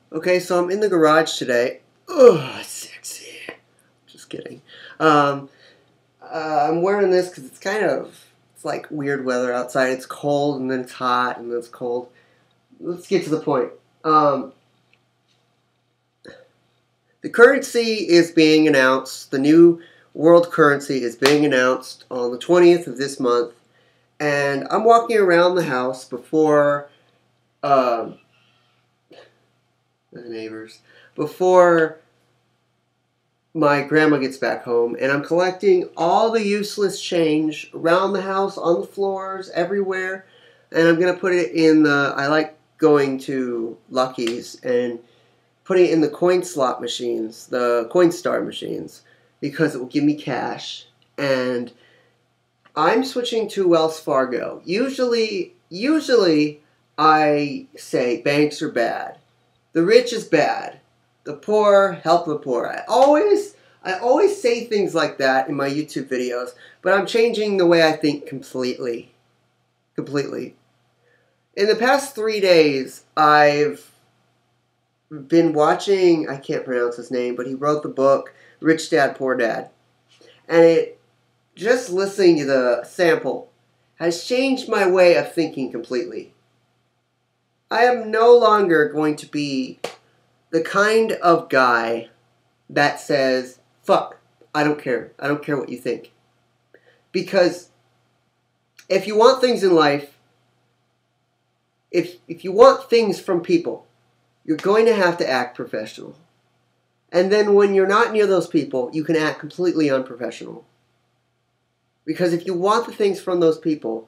Okay, so I'm in the garage today. Ugh, sexy. Just kidding. Um, I'm wearing this because it's like weird weather outside. It's cold and then it's hot and then it's cold. Let's get to the point. Um, the currency is being announced. The new world currency is being announced on the 20th of this month. And I'm walking around the house before um, the neighbors, before my grandma gets back home, and I'm collecting all the useless change around the house, on the floors, everywhere, and I'm going to put it in I like going to Lucky's and putting it in the coin slot machines, the Coinstar machines, because it will give me cash, and I'm switching to Wells Fargo. Usually I say banks are bad. The rich is bad. The poor, help the poor. I always say things like that in my YouTube videos, but I'm changing the way I think completely. Completely. In the past 3 days, I've been watching, I can't pronounce his name, but he wrote the book, Rich Dad, Poor Dad. And just listening to the sample has changed my way of thinking completely. I am no longer going to be the kind of guy that says, fuck, I don't care. I don't care what you think. Because if you want things in life, if you want things from people, you're going to have to act professional. And then when you're not near those people, you can act completely unprofessional. Because if you want the things from those people,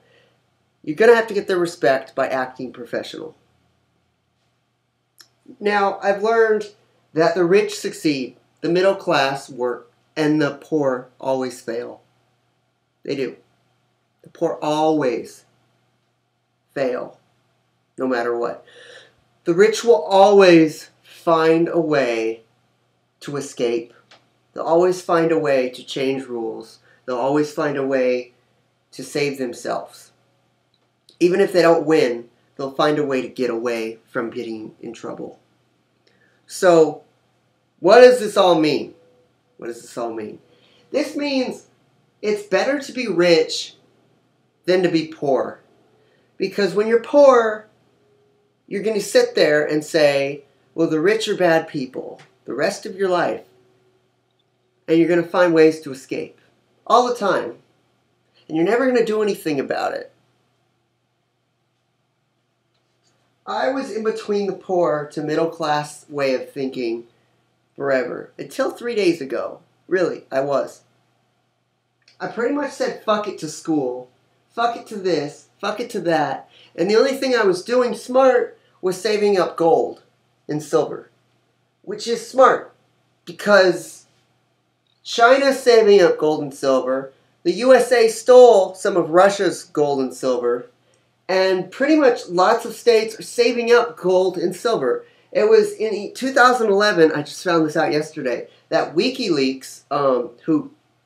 you're going to have to get their respect by acting professional. Now, I've learned that the rich succeed, the middle class work, and the poor always fail. They do. The poor always fail, no matter what. The rich will always find a way to escape. They'll always find a way to change rules. They'll always find a way to save themselves. Even if they don't win, they'll find a way to get away from getting in trouble. So, what does this all mean? What does this all mean? This means it's better to be rich than to be poor. Because when you're poor, you're going to sit there and say, well, the rich are bad people the rest of your life. And you're going to find ways to escape. All the time. And you're never going to do anything about it. I was in between the poor to middle class way of thinking forever. Until 3 days ago. Really, I was. I pretty much said fuck it to school. Fuck it to this. Fuck it to that. And the only thing I was doing smart was saving up gold and silver. Which is smart. Because China's saving up gold and silver. The USA stole some of Russia's gold and silver. And pretty much lots of states are saving up gold and silver. It was in 2011, I just found this out yesterday, that WikiLeaks,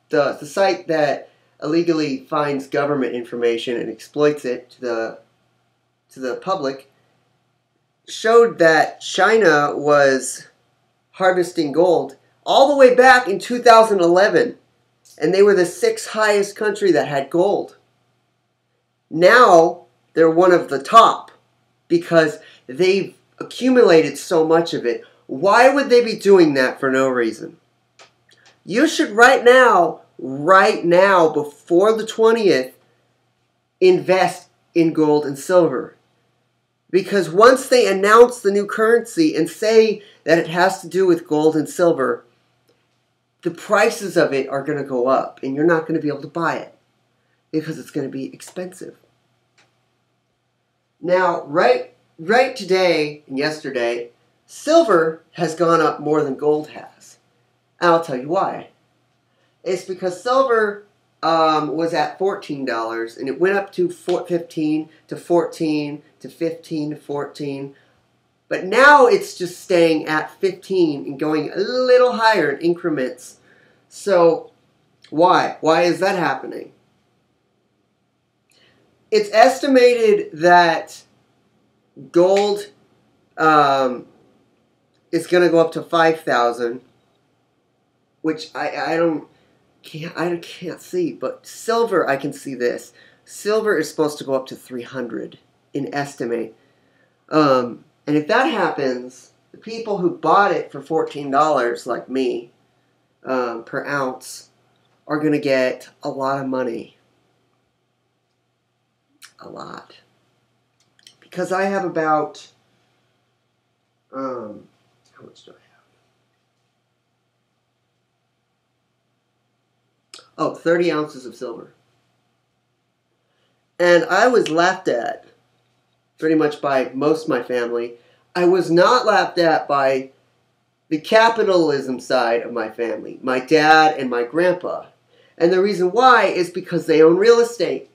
the site that illegally finds government information and exploits it to the public, showed that China was harvesting gold all the way back in 2011. And they were the 6th highest country that had gold. Now, they're one of the top because they've accumulated so much of it. Why would they be doing that for no reason? You should right now, before the 20th, invest in gold and silver. Because once they announce the new currency and say that it has to do with gold and silver, the prices of it are going to go up and you're not going to be able to buy it because it's going to be expensive. Now, right today and yesterday, silver has gone up more than gold has. And I'll tell you why. It's because silver was at $14 and it went up to $15 to $14 to $15 to $14. But now it's just staying at 15 and going a little higher in increments. So, why? Why is that happening? It's estimated that gold is going to go up to 5,000, which I can't see, but silver, I can see this. Silver is supposed to go up to 300 in estimate. And if that happens, the people who bought it for $14, like me, per ounce, are going to get a lot of money. A lot. Because I have about, how much do I have? Oh, 30 ounces of silver. And I was laughed at pretty much by most of my family. I was not laughed at by the capitalism side of my family, my dad and my grandpa. And the reason why is because they own real estate.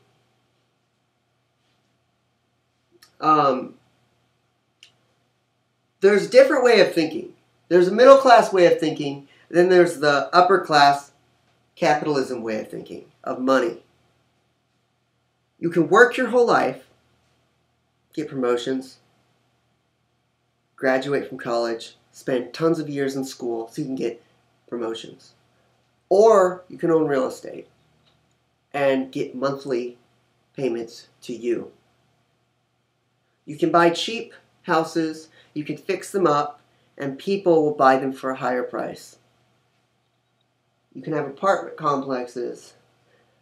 There's a different way of thinking. There's a middle class way of thinking, then there's the upper class capitalism way of thinking, of money. You can work your whole life, get promotions, graduate from college, spend tons of years in school so you can get promotions. Or you can own real estate and get monthly payments to you. You can buy cheap houses, you can fix them up, and people will buy them for a higher price. You can have apartment complexes.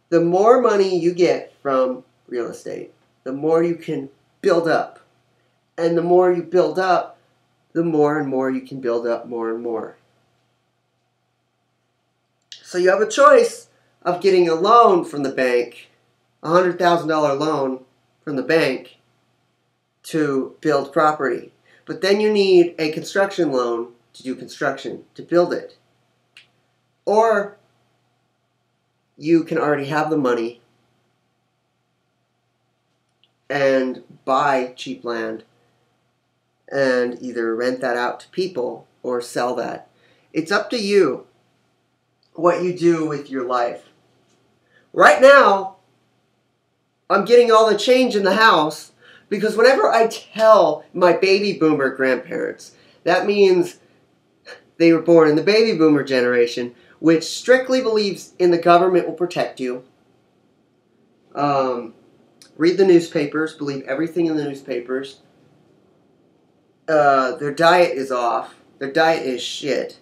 The more money you get from real estate, the more you can build up. And the more you build up, the more and more you can build up more and more. So you have a choice of getting a loan from the bank, a $100,000 loan from the bank to build property. But then you need a construction loan to do construction, to build it. Or you can already have the money and buy cheap land and either rent that out to people or sell that. It's up to you what you do with your life. Right now, I'm getting all the change in the house because whenever I tell my baby boomer grandparents, that means they were born in the baby boomer generation, which strictly believes in the government will protect you. Read the newspapers, believe everything in the newspapers. Their diet is off. Their diet is shit.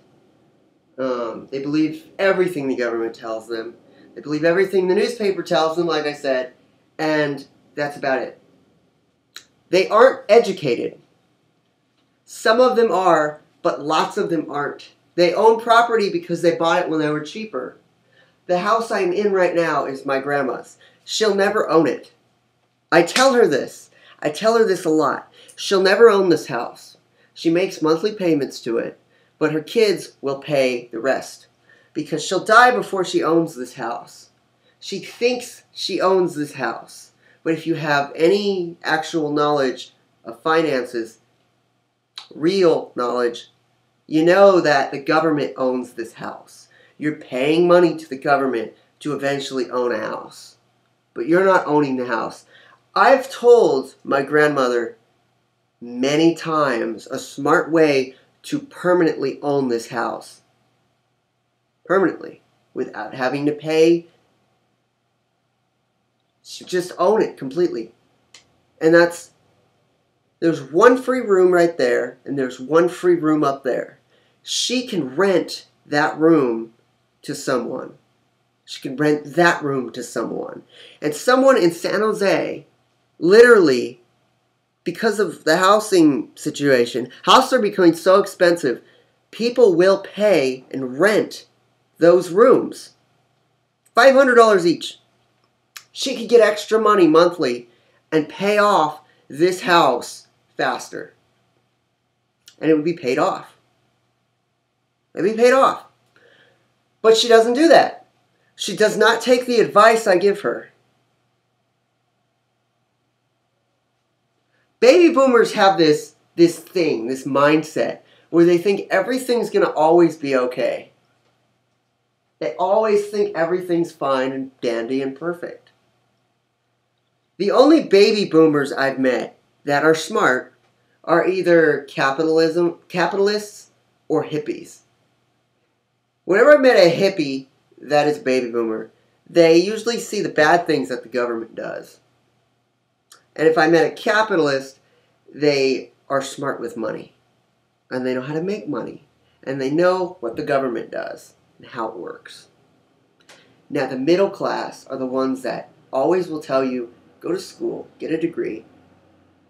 They believe everything the government tells them. They believe everything the newspaper tells them, like I said, and that's about it. They aren't educated. Some of them are, but lots of them aren't. They own property because they bought it when they were cheaper. The house I'm in right now is my grandma's. She'll never own it. I tell her this. I tell her this a lot. She'll never own this house. She makes monthly payments to it, but her kids will pay the rest because she'll die before she owns this house. She thinks she owns this house, but if you have any actual knowledge of finances, real knowledge, you know that the government owns this house. You're paying money to the government to eventually own a house, but you're not owning the house. I've told my grandmother many times a smart way to permanently own this house. Permanently. Without having to pay. Just own it completely. And there's one free room right there, and there's one free room up there. She can rent that room to someone. She can rent that room to someone. And someone in San Jose, literally, because of the housing situation, houses are becoming so expensive, people will pay and rent those rooms. $500 each. She could get extra money monthly and pay off this house faster. And it would be paid off. It would be paid off. But she doesn't do that. She does not take the advice I give her. Baby boomers have this thing, this mindset, where they think everything's going to always be okay. They always think everything's fine and dandy and perfect. The only baby boomers I've met that are smart are either capitalists or hippies. Whenever I met a hippie that is a baby boomer, they usually see the bad things that the government does. And if I met a capitalist, they are smart with money. And they know how to make money. And they know what the government does and how it works. Now, the middle class are the ones that always will tell you, go to school, get a degree,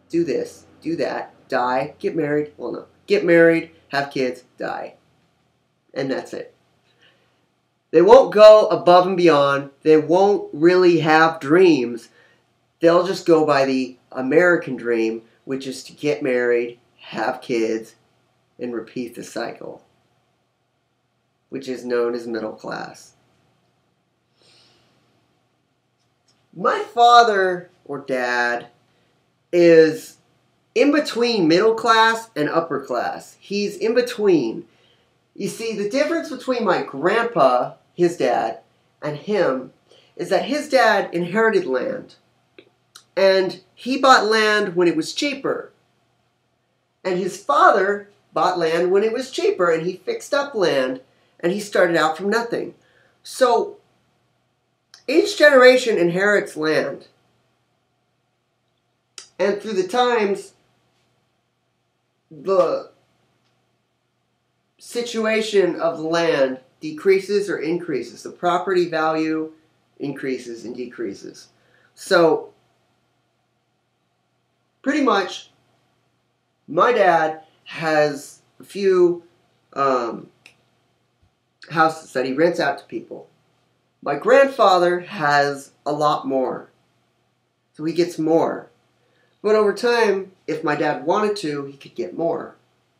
do this, do that, die, get married. Well, no. Get married, have kids, die. And that's it. They won't go above and beyond. They won't really have dreams. They'll just go by the American dream, which is to get married, have kids, and repeat the cycle, which is known as middle class. My father or dad is in between middle class and upper class. He's in between. You see, the difference between my grandpa, his dad, and him is that his dad inherited land. And he bought land when it was cheaper. And his father bought land when it was cheaper, and he fixed up land, and he started out from nothing. So, each generation inherits land. And through the times, the situation of the land decreases or increases. The property value increases and decreases. So, pretty much, my dad has a few houses that he rents out to people. My grandfather has a lot more. So he gets more. But over time, if my dad wanted to, he could get more.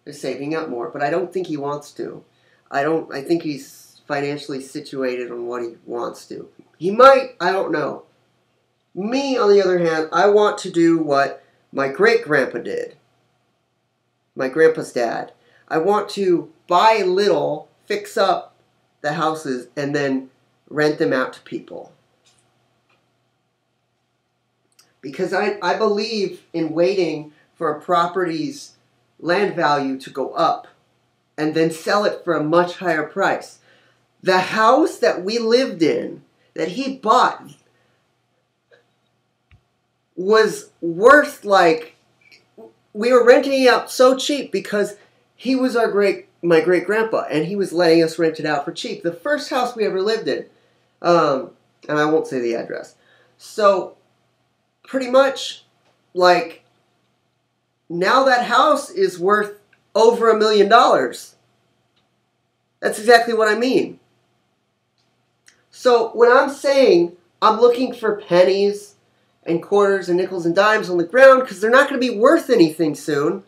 He's saving up more. But I don't think he wants to. I think he's financially situated on what he wants to. He might, I don't know. Me, on the other hand, I want to do what my great-grandpa did. My grandpa's dad. I want to buy little, fix up the houses, and then rent them out to people. Because I believe in waiting for a property's land value to go up and then sell it for a much higher price. The house that we lived in, that he bought, was worth we were renting it out so cheap because he was my great-grandpa, and he was letting us rent it out for cheap. The first house we ever lived in, and I won't say the address. So, pretty much, now that house is worth over $1 million. That's exactly what I mean. So, when I'm saying I'm looking for pennies and quarters and nickels and dimes on the ground because they're not going to be worth anything soon,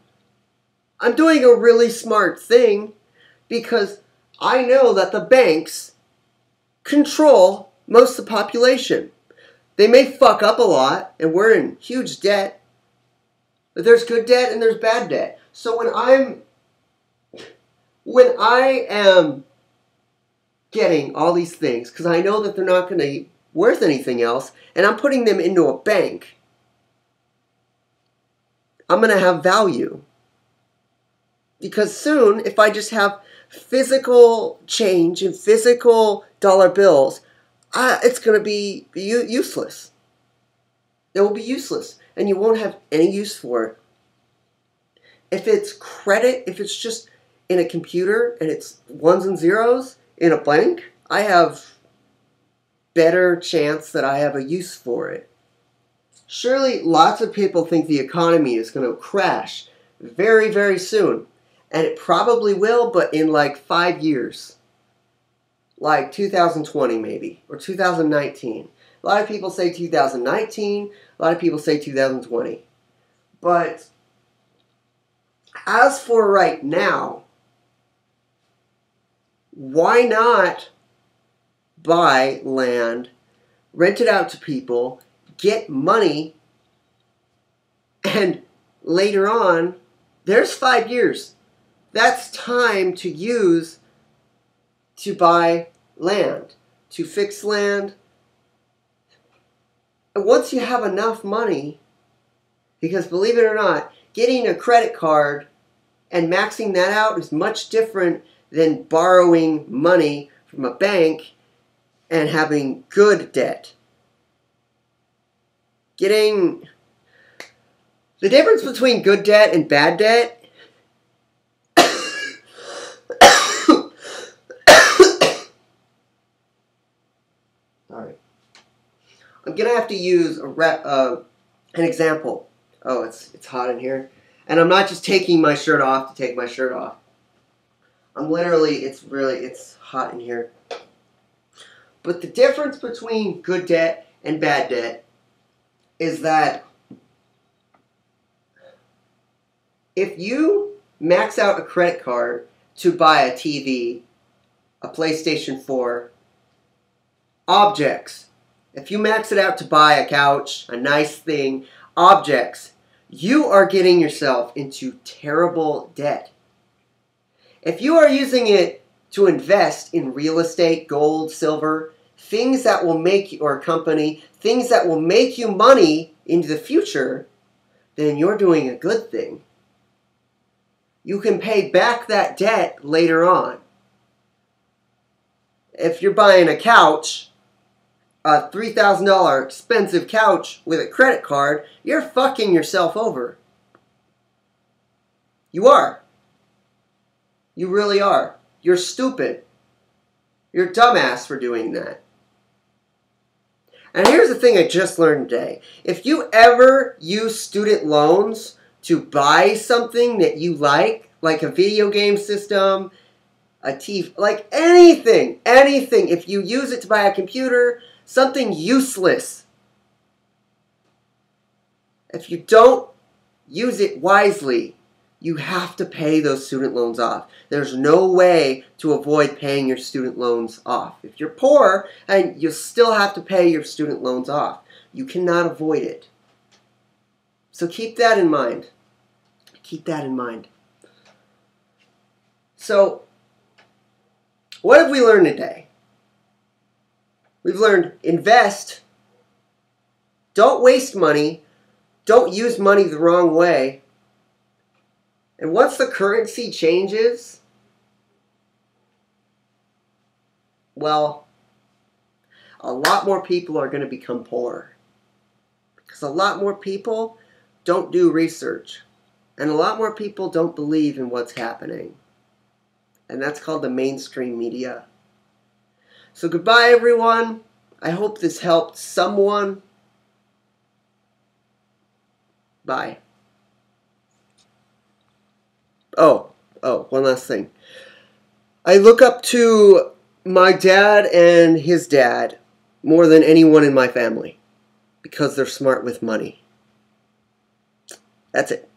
I'm doing a really smart thing because I know that the banks control most of the population. They may fuck up a lot, and we're in huge debt, but there's good debt and there's bad debt. So when I am getting all these things, because I know that they're not going to be worth anything else, and I'm putting them into a bank, I'm going to have value. Because soon, if I just have physical change and physical dollar bills, it's going to be useless. It will be useless, and you won't have any use for it. If it's credit, if it's just in a computer and it's ones and zeros in a bank, I have better chance that I have a use for it. Surely, lots of people think the economy is going to crash very, very soon. And it probably will, but in 5 years. 2020 maybe, or 2019. A lot of people say 2019, a lot of people say 2020. But as for right now, why not buy land, rent it out to people, get money, and later on, there's 5 years. That's time to use to buy land, to fix land. And once you have enough money, because believe it or not, getting a credit card And maxing that out is much different than borrowing money from a bank and having good debt. The difference between good debt and bad debt. Sorry. I'm going to have to use an example. Oh, it's hot in here. And I'm not just taking my shirt off to take my shirt off. I'm literally, it's hot in here. But the difference between good debt and bad debt is that if you max out a credit card to buy a TV, a PlayStation 4, objects, if you max it out to buy a couch, a nice thing, objects, you are getting yourself into terrible debt. If you are using it to invest in real estate, gold, silver, things that will make you, or a company, things that will make you money into the future, then you're doing a good thing. You can pay back that debt later on. If you're buying a couch, a $3,000 expensive couch with a credit card, you're fucking yourself over. You are. You really are. You're stupid. You're a dumbass for doing that. And here's the thing I just learned today. If you ever use student loans to buy something that you like a video game system, a TV, like anything, if you use it to buy a computer, something useless, if you don't use it wisely, you have to pay those student loans off. There's no way to avoid paying your student loans off. If you're poor, and you still have to pay your student loans off. You cannot avoid it. So keep that in mind. Keep that in mind. So, what have we learned today? We've learned invest. Don't waste money. Don't use money the wrong way. And once the currency changes, well, a lot more people are going to become poor. Because a lot more people don't do research. And a lot more people don't believe in what's happening. And that's called the mainstream media. So goodbye, everyone. I hope this helped someone. Bye. Oh, one last thing. I look up to my dad and his dad more than anyone in my family because they're smart with money. That's it.